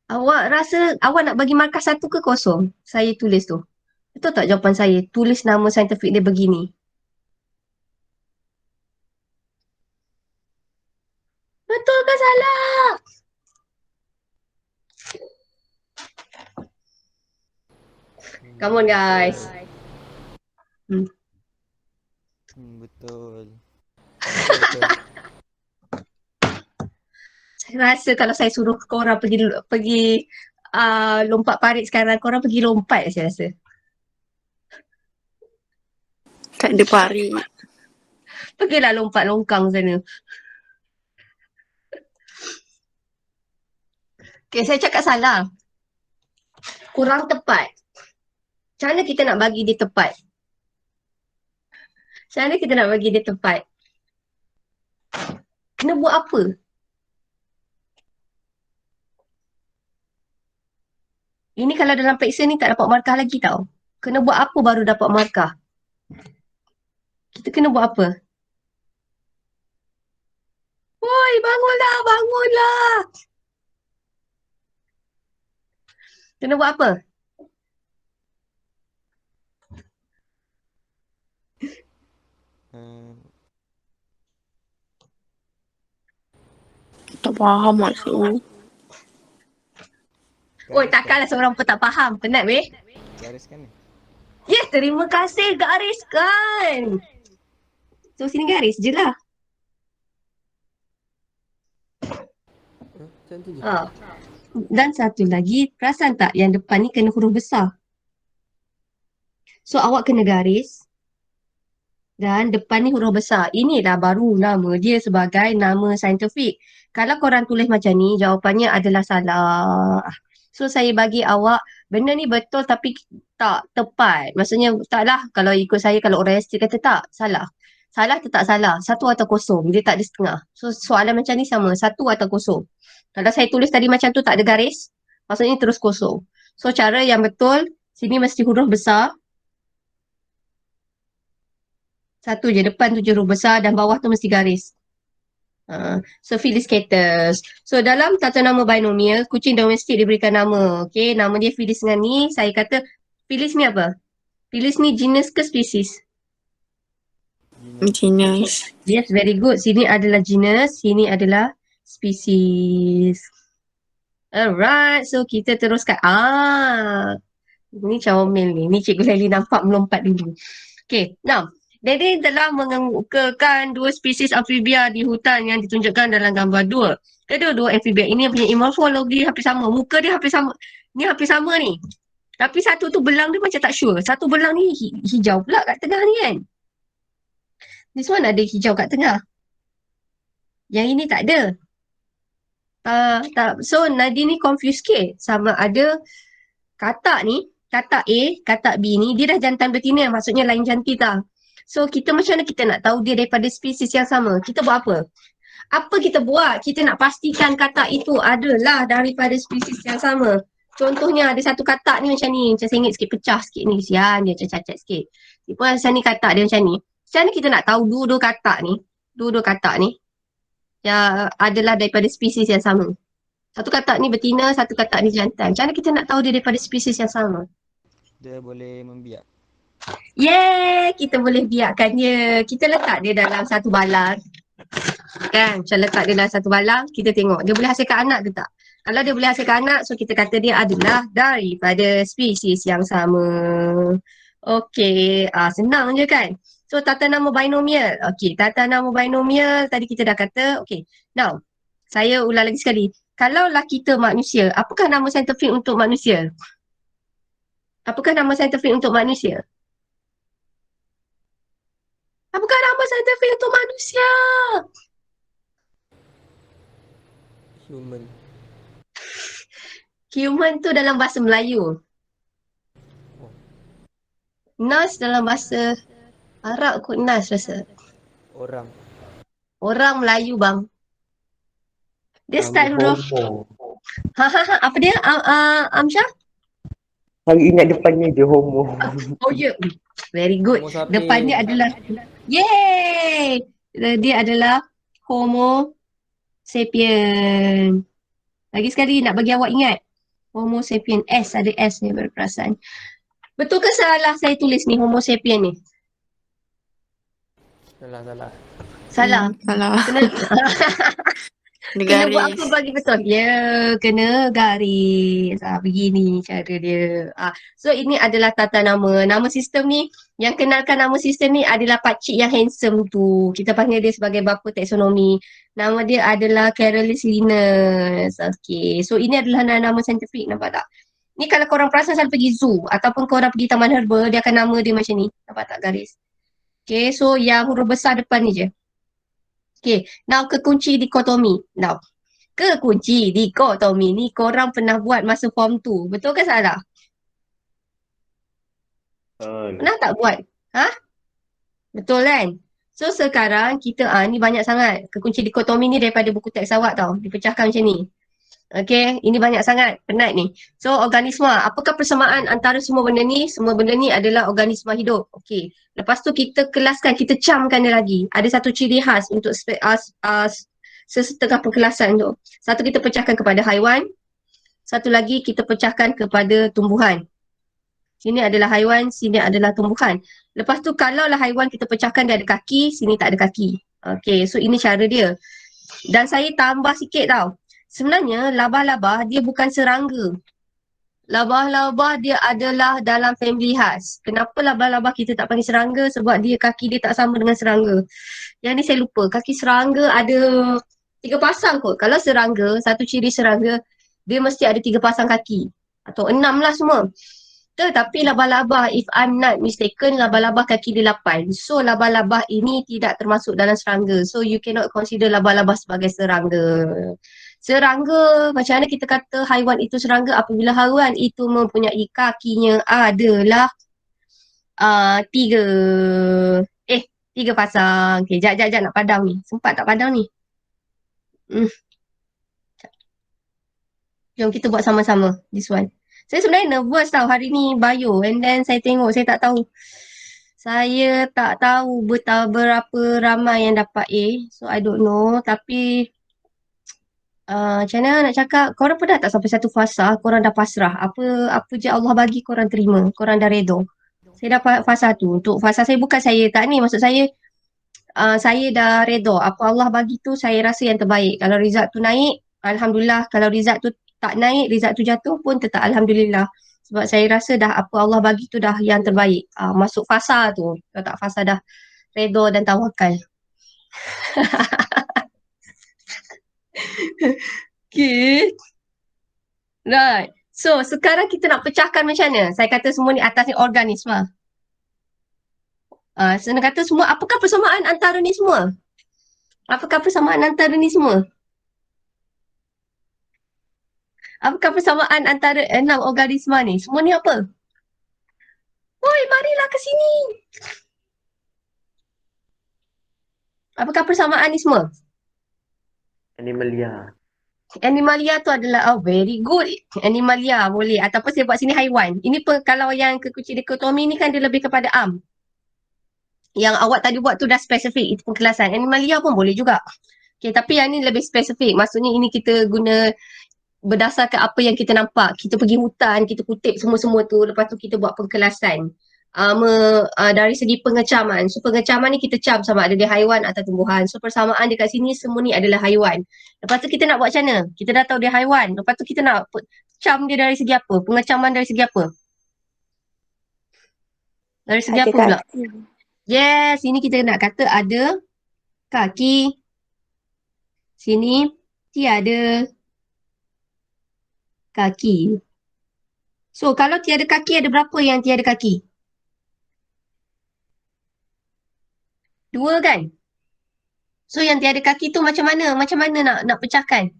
Awak rasa awak nak bagi markah 1 ke 0? Saya tulis tu. Betul tak jawapan saya? Tulis nama saintifik dia begini. Betul ke salah? Come on guys. Betul. Betul. Saya rasa kalau saya suruh korang pergi lompat parit sekarang, korang pergi lompat saya rasa. Tak ada pari. Pergilah lompat longkang sana. Okay, saya cakap salah. Kurang tepat. Macam mana kita nak bagi dia tepat? Macam mana kita nak bagi dia tepat? Kena buat apa? Ini kalau dalam periksa ni tak dapat markah lagi tau. Kena buat apa baru dapat markah? Kita kena buat apa? Woi, bangunlah, bangunlah. Kena buat apa? Hmm, Tak faham maksud. Oi, takkanlah seorang pun tak faham. Penat weh. Gariskan ni. Yes, terima kasih. Gariskan. So, sini garis je lah. Macam tu je. Ha. Dan satu lagi, perasan tak yang depan ni kena huruf besar. So, awak kena garis. Dan depan ni huruf besar. Inilah baru nama dia sebagai nama saintifik. Kalau korang tulis macam ni, jawapannya adalah salah. So, saya bagi awak, benda ni betul tapi tak tepat. Maksudnya, taklah kalau ikut saya, kalau orang ST kata tak, salah. Salah tetap salah. Satu atau kosong. Dia tak ada setengah. So, soalan macam ni sama. Satu atau kosong. Kalau saya tulis tadi macam tu tak ada garis, maksudnya terus kosong. So, cara yang betul, sini mesti huruf besar. Satu je, depan tu je huruf besar dan bawah tu mesti garis. So, Felis Catus. So, dalam tata nama binomial, kucing domestik diberikan nama. Okay, nama dia Felis dengan ni. Saya kata, Felis ni apa? Felis ni genus ke spesies? Genus. Yes, very good. Sini adalah genus, sini adalah spesies. Alright, so kita teruskan. Ni comel ni. Ni Cikgu Laili nampak melompat dulu. Okay, now. Dede telah mengemukakan dua spesies amfibia di hutan yang ditunjukkan dalam gambar 2. Kedua-dua amfibia ini punya morfologi hampir sama. Muka dia hampir sama. Ni hampir sama ni. Tapi satu tu belang dia macam tak sure. Satu belang ni hijau pula kat tengah ni kan. This one ada hijau kat tengah. Yang ini tak ada. Tak. So, Nadine ni confused sikit. Sama ada katak ni, katak A, katak B ni, dia dah jantan betina. Maksudnya lain jantina. So, kita macam mana kita nak tahu dia daripada spesies yang sama? Kita buat apa? Apa kita buat? Kita nak pastikan katak itu adalah daripada spesies yang sama. Contohnya, ada satu katak ni macam ni. Macam sengit sikit, pecah sikit ni. Kesian dia, cacat sikit. Tiba macam ni katak dia macam ni. Macam mana kita nak tahu dua-dua katak ni yang adalah daripada spesies yang sama? Satu katak ni betina, satu katak ni jantan. Macam mana kita nak tahu dia daripada spesies yang sama? Dia boleh membiak. Yeay, kita boleh biarkan dia. Kita letak dia dalam satu balang. Kan, macam letak dia dalam satu balang, kita tengok dia boleh hasilkan anak ke tak. Kalau dia boleh hasilkan anak, so kita kata dia adalah daripada spesies yang sama. Okey, senang je kan. So, tata nama binomial. Okey, tata nama binomial tadi kita dah kata. Okey, now, saya ulang lagi sekali. Kalaulah kita manusia, apakah nama saintifik untuk manusia? Apakah nama saintifik untuk manusia? Apakah nama saintifik untuk manusia? Human. Human tu dalam bahasa Melayu. Nas dalam bahasa Arab kot nas rasa. Orang. Orang Melayu bang. Dia start huruf. Homo. Apa dia? Amsyah? Saya ingat depannya je homo. Oh ya. Yeah. Very good. Homo sapiens. Depan dia adalah. Yeay! Dia adalah Homo sapien. Lagi sekali nak bagi awak ingat. Homo sapien. S, ada S ni berperasan. Betul ke salah saya tulis ni Homo sapien ni? Salah. Salah. Salah. Kenapa? Di Kena buat apa garis. bagi betul? Ya, kena garis. Begini cara dia. So ini adalah tata nama. Nama sistem ni, yang kenalkan nama sistem ni adalah pakcik yang handsome tu. Kita panggil dia sebagai bapa taksonomi. Nama dia adalah Carolis Linus. Okay. So ini adalah nama saintifik, nampak tak? Ni kalau korang perasan selalu pergi zoo ataupun korang pergi taman herba, dia akan nama dia macam ni. Nampak tak garis? Okay, so yang huruf besar depan ni je. Okay, now kekunci dikotomi. Now, kekunci dikotomi ni korang pernah buat masa form 2. Betul ke salah? Pernah tak buat? Ha? Betul kan? So sekarang kita, ni banyak sangat. Kekunci dikotomi ni daripada buku teks awak tau. Dipecahkan macam ni. Okay, ini banyak sangat. Penat ni. So, organisma. Apakah persamaan antara semua benda ni? Semua benda ni adalah organisma hidup. Okay. Lepas tu kita kelaskan, kita camkan dia lagi. Ada satu ciri khas untuk sesetengah perkelasan tu. Satu kita pecahkan kepada haiwan. Satu lagi kita pecahkan kepada tumbuhan. Sini adalah haiwan, sini adalah tumbuhan. Lepas tu kalaulah haiwan kita pecahkan dia ada kaki, sini tak ada kaki. Okay, so ini cara dia. Dan saya tambah sikit tau. Sebenarnya labah-labah dia bukan serangga. Labah-labah dia adalah dalam family khas. Kenapa labah-labah kita tak panggil serangga? Sebab dia kaki dia tak sama dengan serangga. Yang ni saya lupa. Kaki serangga ada 3 pasang kot. Kalau serangga, satu ciri serangga, dia mesti ada 3 pasang kaki. Atau 6 lah semua. Tetapi labah-labah, if I'm not mistaken, labah-labah kaki dia 8. So labah-labah ini tidak termasuk dalam serangga. So you cannot consider labah-labah sebagai serangga. Serangga, macam mana kita kata haiwan itu serangga apabila haiwan itu mempunyai kakinya adalah 3. 3 pasang. Okay, jap nak padam ni. Sempat tak padam ni? Jom kita buat sama-sama this one. Saya sebenarnya nervous tau hari ni bio, and then saya tengok, saya tak tahu. Saya tak tahu berapa ramai yang dapat A. So I don't know. Tapi macam mana nak cakap, korang pernah tak sampai satu fasa korang dah pasrah? Apa je Allah bagi korang terima, korang dah redha. Saya dapat fasa tu. Untuk fasa saya bukan saya tak ni, maksud saya dah redha. Apa Allah bagi tu saya rasa yang terbaik. Kalau result tu naik, alhamdulillah. Kalau result tu tak naik, result tu jatuh pun tetap alhamdulillah. Sebab saya rasa dah apa Allah bagi tu dah yang terbaik. Masuk fasa tu. Kalau tak fasa dah redha dan tawakal. Okay. Right. So, sekarang kita nak pecahkan macam mana? Saya kata semua ni atas ni organisma. Saya kata semua, apakah persamaan antara ni semua? Apakah persamaan antara ni semua? Apakah persamaan antara 6 organisma ni? Semua ni apa? Woi, marilah ke sini. Apakah persamaan ni semua? Animalia. Animalia tu adalah, very good. Animalia boleh. Ataupun saya buat sini haiwan. Ini kalau yang kekunci dikotomi ni kan dia lebih kepada am. Yang awak tadi buat tu dah spesifik. Itu pengkelasan. Animalia pun boleh juga. Okay, tapi yang ni lebih spesifik. Maksudnya ini kita guna berdasarkan apa yang kita nampak. Kita pergi hutan, kita kutip semua-semua tu. Lepas tu kita buat pengkelasan. Dari segi pengecaman. So pengecaman ni kita cam sama ada dia haiwan atau tumbuhan. So persamaan dekat sini semua ni adalah haiwan. Lepas tu kita nak buat macam mana? Kita dah tahu dia haiwan. Lepas tu kita nak cam dia dari segi apa? Pengecaman dari segi apa? Dari segi apa pula? Yes, ini kita nak kata ada kaki. Sini tiada kaki. So kalau tiada kaki, ada berapa yang tiada kaki? 2 kan? So yang tiada kaki tu macam mana? Macam mana nak pecahkan?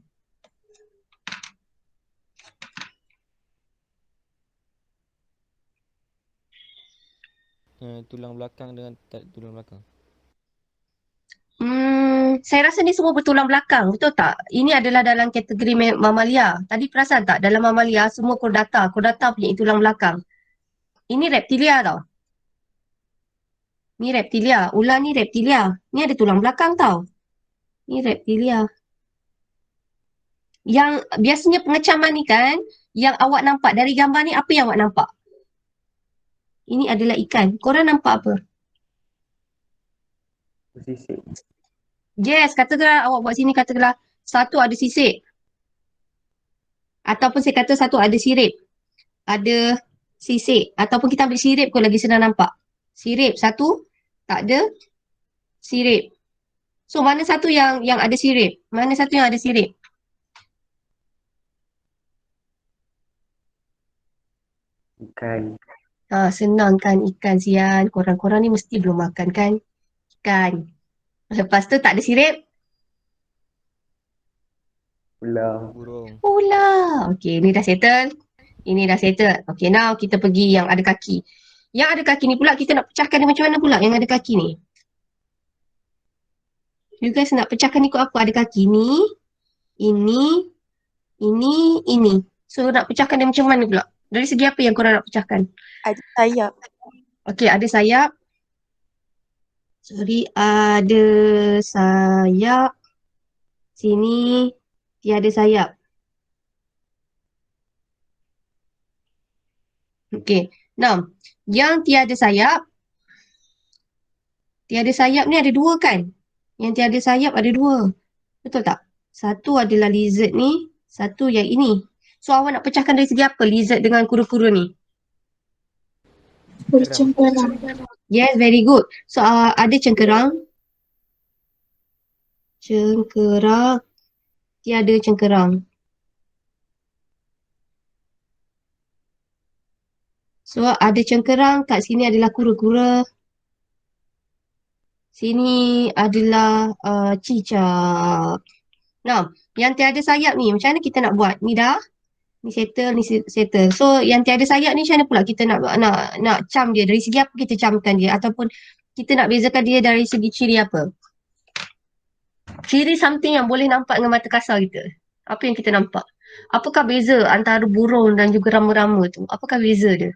Tulang belakang dengan tak tulang belakang. Saya rasa ni semua bertulang belakang, betul tak? Ini adalah dalam kategori mamalia. Tadi perasan tak? Dalam mamalia semua chordata. Chordata punya tulang belakang. Ini reptilia tau. Ni reptilia. Ular ni reptilia. Ni ada tulang belakang tau. Ni reptilia. Yang biasanya pengecaman ni kan, yang awak nampak dari gambar ni, apa yang awak nampak? Ini adalah ikan. Korang nampak apa? Sisik. Yes, katakanlah awak buat sini, katakanlah satu ada sisik. Ataupun saya kata satu ada sirip. Ada sisik. Ataupun kita ambil sirip pun lagi senang nampak. Sirip satu, tak ada sirip. So mana satu yang ada sirip? Mana satu yang ada sirip? Ikan. Senang kan ikan sian. Korang-korang ni mesti belum makan kan? Ikan. Lepas tu tak ada sirip? Ular. Burung. Ular. Okey, ni dah settle. Ini dah settle. Okey, now kita pergi yang ada kaki. Yang ada kaki ni pula kita nak pecahkan dia macam mana pula yang ada kaki ni? You guys nak pecahkan ikut apa? Ada kaki ni, ini, ini. So nak pecahkan dia macam mana pula? Dari segi apa yang korang nak pecahkan? Ada sayap. Okey, ada sayap. Sorry, ada sayap. Sini, tiada sayap. Okey, now yang tiada sayap ni ada dua kan? Yang tiada sayap ada dua. Betul tak? Satu adalah lizard ni, satu yang ini. So awak nak pecahkan dari segi apa lizard dengan kura-kura ni? Bercengkerang. Yes, very good. So ada cengkerang. Cengkerang. Tiada cengkerang. So ada cengkerang, kat sini adalah kura-kura. Sini adalah cicak. Nah, yang tiada sayap ni macam mana kita nak buat? Ni dah. Ni settle, ni settle. So yang tiada sayap ni macam mana pula kita nak cam dia? Dari segi apa kita camkan dia? Ataupun kita nak bezakan dia dari segi ciri apa? Ciri something yang boleh nampak dengan mata kasar kita. Apa yang kita nampak? Apakah beza antara burung dan juga rama-rama tu? Apakah beza dia?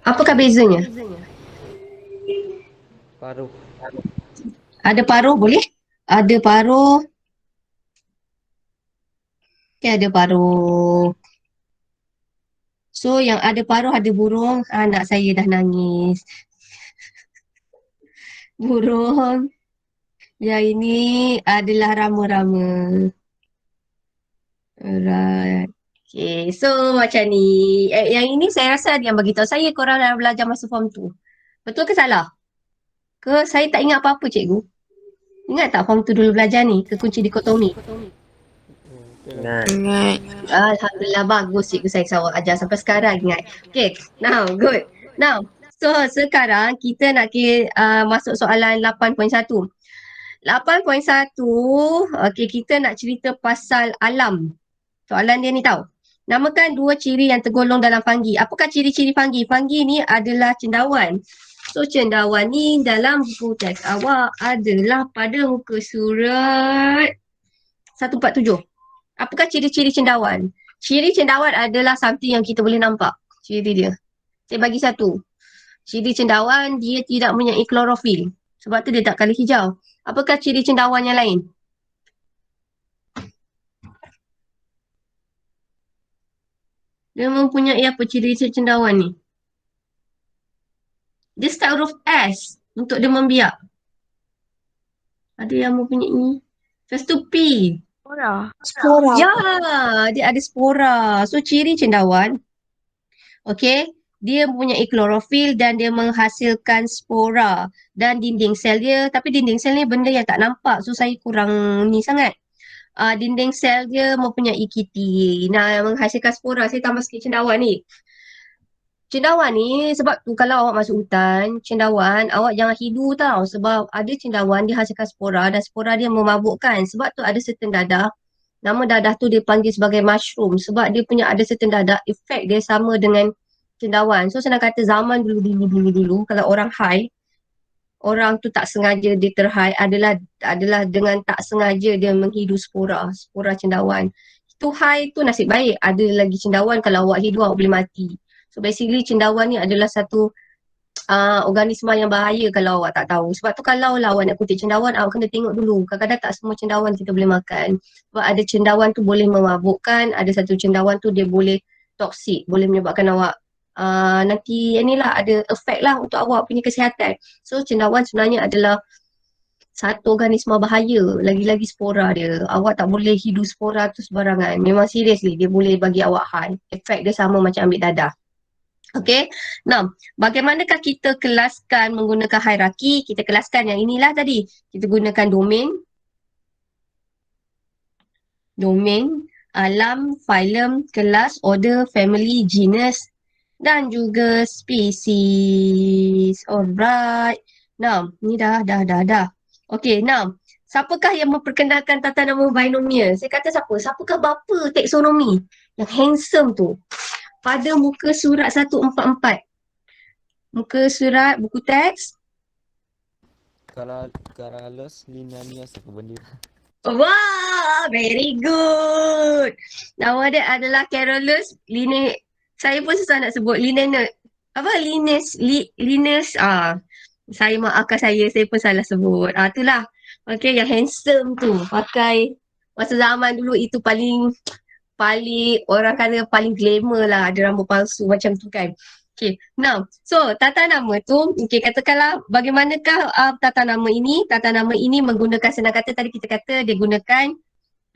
Apakah bezanya? Paruh. Ada paruh boleh? Ada paruh. Okay, ada paruh. So yang ada paruh ada burung. Anak saya dah nangis. Burung. Yang ini adalah rama-rama. Alright. Okay, so macam ni. Yang ini saya rasa ada yang bagi tahu saya korang dah belajar masa form 2. Betul ke salah? Ke saya tak ingat apa-apa cikgu? Ingat tak form 2 dulu belajar ni? Kekunci dikotomi. Ingat. Ingat. Alhamdulillah bagus cikgu saya sawak ajar sampai sekarang ingat. Okay, now good. Now, so sekarang kita nak masuk soalan 8.1. 8.1, okay, kita nak cerita pasal alam. Soalan dia ni tahu. Namakan dua ciri yang tergolong dalam fungi. Apakah ciri-ciri fungi? Fungi ni adalah cendawan. So cendawan ni dalam buku teks awak adalah pada muka surat 147. Apakah ciri-ciri cendawan? Ciri cendawan adalah something yang kita boleh nampak. Ciri dia. Saya bagi satu. Ciri cendawan dia tidak mempunyai klorofil. Sebab tu dia tak kala hijau. Apakah ciri cendawan yang lain? Dia mempunyai apa ciri cendawan ni? Dia start huruf S untuk dia membiak. Ada yang mempunyai. Lepas tu P. Spora. Ya, dia ada spora. So ciri cendawan, okay, dia mempunyai klorofil dan dia menghasilkan spora dan dinding sel dia. Tapi dinding sel ni benda yang tak nampak. So saya kurang ni sangat. Dinding sel dia mempunyai kiti. Nah, menghasilkan spora. Saya tambah sikit cendawan ni. Cendawan ni sebab tu kalau awak masuk hutan, cendawan awak jangan hidu tau. Sebab ada cendawan dia hasilkan spora dan spora dia memabukkan. Sebab tu ada certain dadah. Nama dadah tu dia panggil sebagai mushroom. Sebab dia punya ada certain dadah, efek dia sama dengan cendawan. So senang kata zaman dulu kalau orang high, orang tu tak sengaja dia terhigh adalah dengan tak sengaja dia menghidu spora cendawan. Itu high tu nasib baik. Ada lagi cendawan kalau awak hidu awak boleh mati. So basically cendawan ni adalah satu organisma yang bahaya kalau awak tak tahu. Sebab tu kalau lah awak nak kutip cendawan, awak kena tengok dulu. Kadang-kadang tak semua cendawan kita boleh makan. Sebab ada cendawan tu boleh memabukkan, ada satu cendawan tu dia boleh toksik, boleh menyebabkan awak nanti inilah ada efek lah untuk awak punya kesihatan. So cendawan sebenarnya adalah satu organisma bahaya, lagi-lagi spora dia. Awak tak boleh hidu spora tu sembarangan. Memang seriously, dia boleh bagi awak high. Efek dia sama macam ambil dadah. Okay. Nah, bagaimanakah kita kelaskan menggunakan hierarki? Kita kelaskan yang inilah tadi. Kita gunakan domain, alam, phylum, kelas, order, family, genus dan juga spesies. Alright. Nah, ni dah. Okay, now. Siapakah yang memperkenalkan tata nama binomial? Saya kata siapa? Siapakah bapa taksonomi? Yang handsome tu. Pada muka surat 144. Muka surat buku teks. Carolus Linnaeus apa benda? Wah, very good. Nama dia adalah Carolus Linnaeus. Saya pun susah nak sebut. Linnaeus. Linnaeus. Saya maafkan saya pun salah sebut. Itulah. Okay, yang handsome tu. Pakai masa zaman dulu itu paling orang kata paling glamour lah. Ada rambut palsu macam tu kan. Okay, now, so tata nama tu, okay, katakanlah bagaimanakah tata nama ini? Tata nama ini menggunakan senang kata tadi kita kata dia gunakan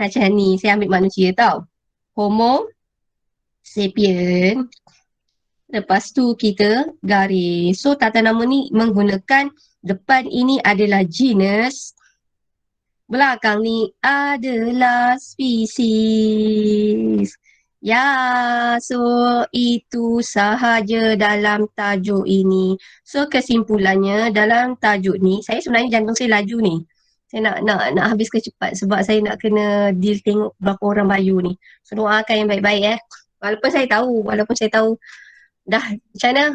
macam ni. Saya ambil manusia tau. Homo sapien. Lepas tu kita garis. So tata nama ni menggunakan depan ini adalah genus. Belakang ni adalah spesies. Ya, so itu sahaja dalam tajuk ini. So kesimpulannya dalam tajuk ni, saya sebenarnya jantung saya laju ni. Saya nak habiskan cepat sebab saya nak kena deal tengok berapa orang bayu ni. So doakan yang baik-baik Walaupun saya tahu dah macam mana,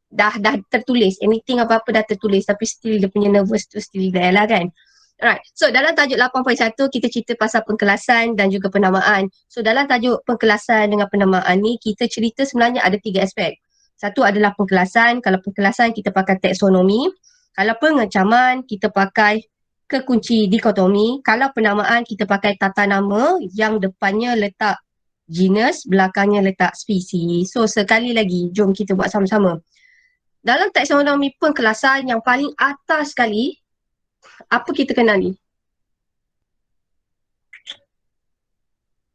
dah tertulis. Anything apa-apa dah tertulis tapi still dia punya nervous tu still there lah kan. Alright, so dalam tajuk 8.1 kita cerita pasal pengkelasan dan juga penamaan. So dalam tajuk pengkelasan dengan penamaan ni kita cerita sebenarnya ada 3 aspek. Satu adalah pengkelasan. Kalau pengkelasan kita pakai taksonomi. Kalau pengecaman kita pakai kekunci dikotomi. Kalau penamaan kita pakai tata nama yang depannya letak genus, belakangnya letak spesies. So sekali lagi jom kita buat sama-sama. Dalam taksonomi pengkelasan yang paling atas sekali, apa kita kenali?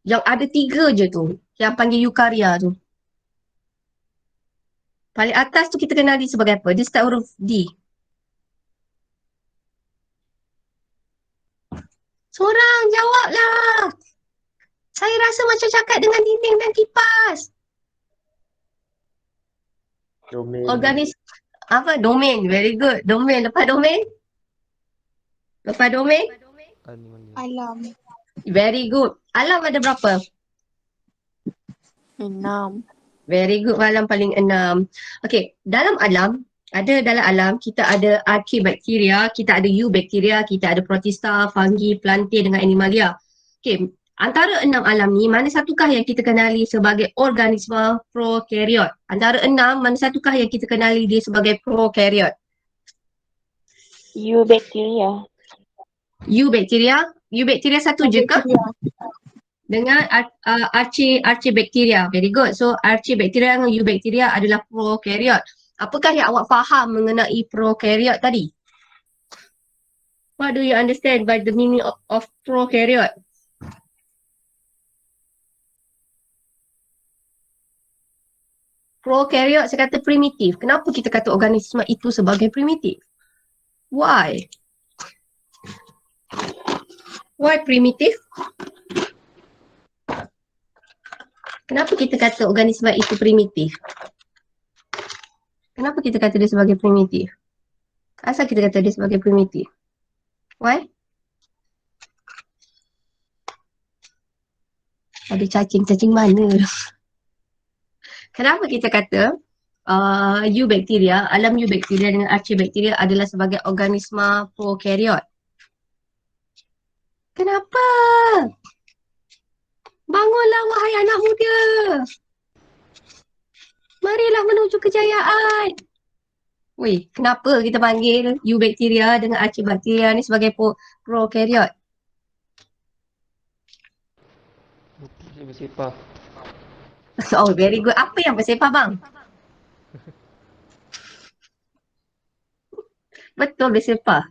Yang ada 3 je tu. Yang panggil eukarya tu. Paling atas tu kita kenali sebagai apa? Dia start huruf D. Seorang jawablah. Saya rasa macam cakap dengan dinding dan kipas. Domain. Domain. Very good. Domain. Lepas domain? Alam. Very good. Alam ada berapa? 6. Very good. Alam paling 6. Okay. Dalam alam kita ada archaebacteria, kita ada eubacteria, kita ada protista, fungi, plantae dengan animalia. Okay. Antara 6 alam ni, mana satukah yang kita kenali sebagai organisma prokaryote? Antara 6, mana satukah yang kita kenali dia sebagai prokaryote? Eubacteria. Eubacteria satu je ke? Dengan archaebacteria. Very good. So archaebacteria dengan eubacteria adalah prokaryote. Apakah yang awak faham mengenai prokaryote tadi? What do you understand by the meaning of prokaryote? Prokaryote saya kata primitif. Kenapa kita kata organisma itu sebagai primitif? Why? Why primitif? Kenapa kita kata organisma itu primitif? Kenapa kita kata dia sebagai primitif? Asal kita kata dia sebagai primitif? Why? Ada cacing mana? Kenapa kita kata eubacteria, alam eubacteria dengan archaebacteria adalah sebagai organisma prokaryote? Kenapa? Bangunlah wahai anak muda. Marilah menuju kejayaan. Weh, kenapa kita panggil eubacteria dengan archaebacteria ni sebagai prokaryote? Dia bersepah. Oh, very good. Apa yang bersepah bang? Betul, bersepah.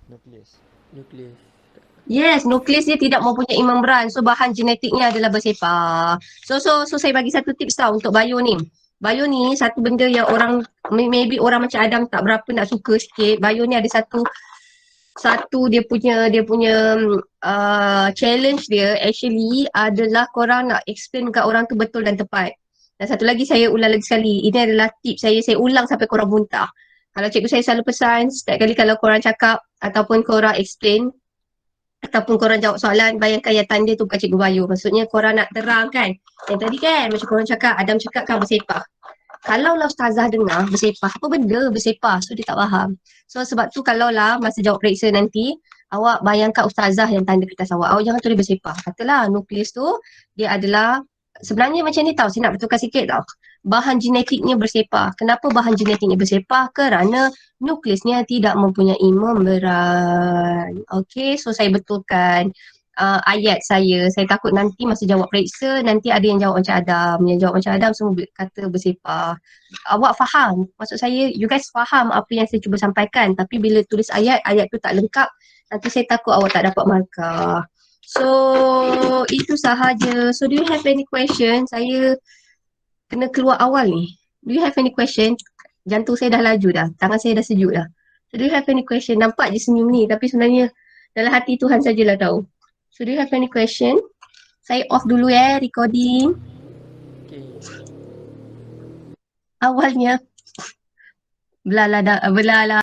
Nukleus. Nukleus. Yes, nukleus dia tidak mempunyai membran. So bahan genetiknya adalah bersepah. So saya bagi satu tips tau untuk bio ni. Bio ni satu benda yang orang maybe orang macam Adam tak berapa nak suka sikit. Bio ni ada satu dia punya challenge dia actually adalah korang nak explain kat orang tu betul dan tepat. Dan satu lagi saya ulang lagi sekali. Ini adalah tips saya ulang sampai korang muntah. Kalau cikgu saya selalu pesan setiap kali kalau korang cakap ataupun korang explain ataupun korang jawab soalan, bayangkan yang tanda tu bukan cikgu bio. Maksudnya korang nak terang kan. Yang tadi kan macam korang cakap, Adam cakap kan bersepah. Kalau lah ustazah dengar bersepah, apa benda bersepah? So dia tak faham. So sebab tu kalau lah masa jawab periksa nanti, awak bayangkan ustazah yang tanda kertas awak. Awak jangan tulis bersepah. Katalah nukleus tu dia adalah, sebenarnya macam ni tau, saya nak betulkan sikit tau. Bahan genetiknya bersepah. Kenapa bahan genetiknya bersepah? Kerana nukleusnya tidak mempunyai membran. Okay, so saya betulkan ayat saya. Saya takut nanti masa jawab periksa, nanti ada yang jawab macam Adam. Yang jawab macam Adam semua kata bersepah. Awak faham? Maksud saya, you guys faham apa yang saya cuba sampaikan. Tapi bila tulis ayat tu tak lengkap, nanti saya takut awak tak dapat markah. So, itu sahaja. So, do you have any question? Saya kena keluar awal ni. Do you have any question? Jantung saya dah laju dah. Tangan saya dah sejuk dah. So, do you have any question? Nampak je senyum ni. Tapi sebenarnya dalam hati Tuhan sajalah tahu. So, do you have any question? Saya off dulu recording. Okay. Awalnya. Belala